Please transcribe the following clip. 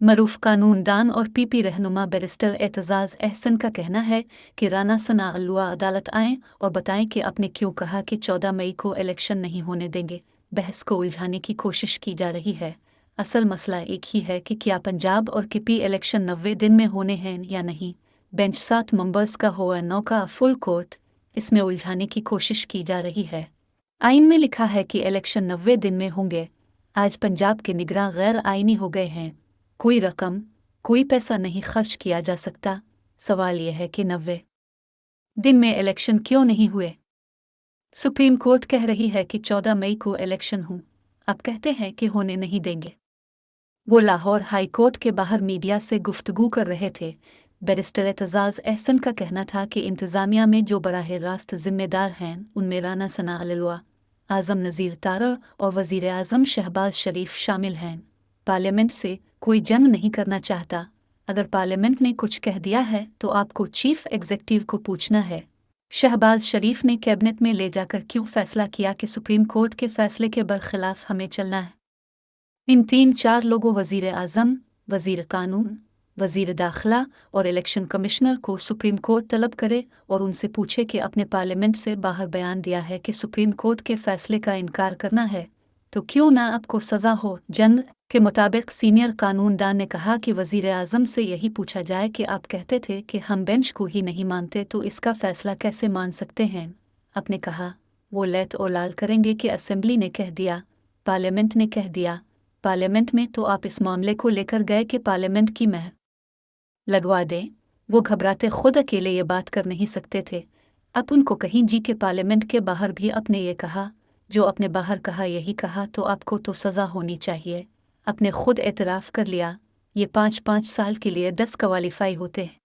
मरूफ कानूनदान और पीपी रहनुमा बैरिस्टर एतजाज़ अहसन का कहना है कि राना सना अल्लुआ अदालत आएं और बताएं कि आपने क्यों कहा कि 14 मई को इलेक्शन नहीं होने देंगे। बहस को उलझाने की कोशिश की जा रही है। असल मसला एक ही है कि क्या पंजाब और केपी इलेक्शन 90 दिन में होने हैं या नहीं। बेंच 7 मेंबर्स का हो या 9 का फुल कोर्ट, इसमें उलझाने की कोशिश की जा रही है। आइन में लिखा है कि इलेक्शन 90 दिन में होंगे। आज पंजाब के निगरान गैर आइनी हो गए हैं। कोई रकम, कोई पैसा नहीं खर्च किया जा सकता। सवाल यह है कि 90 दिन में इलेक्शन क्यों नहीं हुए। सुप्रीम कोर्ट कह रही है कि 14 मई को इलेक्शन हो, अब कहते हैं कि होने नहीं देंगे। वो लाहौर हाई कोर्ट के बाहर मीडिया से गुफ्तगू कर रहे थे। बैरिस्टर एतजाज़ अहसन का कहना था कि इंतज़ामिया में जो बराह रास्त जिम्मेदार हैं उनमें राना सना अल्लुआ, आज़म नज़ीर तारड़ और वज़ीर आज़म शहबाज शरीफ शामिल हैं। पार्लियामेंट से कोई जंग नहीं करना चाहता। अगर पार्लियामेंट ने कुछ कह दिया है तो आपको चीफ एग्जीक्यूटिव को पूछना है। शहबाज शरीफ ने कैबिनेट में ले जाकर क्यों फैसला किया कि सुप्रीम कोर्ट के फैसले के बरखिलाफ हमें चलना है। इन 3-4 लोगों वज़ीर आज़म, वज़ीर कानून, वज़ीर दाखिला और इलेक्शन कमिश्नर को सुप्रीम कोर्ट तलब करे और उनसे पूछे कि अपने पार्लियामेंट से बाहर बयान दिया है कि सुप्रीम कोर्ट के फैसले का इनकार करना है तो क्यों ना आपको सज़ा हो। जंग के मुताबिक सीनियर कानूनदान ने कहा कि वज़ीर आज़म से यही पूछा जाए कि आप कहते थे कि हम बेंच को ही नहीं मानते तो इसका फैसला कैसे मान सकते हैं। आपने कहा वो लैत और लाल करेंगे कि असेंबली ने कह दिया, पार्लियामेंट ने कह दिया। पार्लियामेंट में तो आप इस मामले को लेकर गए कि पार्लियामेंट की महर लगवा दें। वो घबराते खुद अकेले ये बात कर नहीं सकते थे। अब उनको कहीं जी के पार्लियामेंट के बाहर भी अपने ये कहा, जो अपने बाहर कहा यही कहा तो आपको तो सज़ा होनी चाहिए। अपने खुद एतराफ़ कर लिया। ये 5-5 साल के लिए 10 क्वालिफाई होते हैं।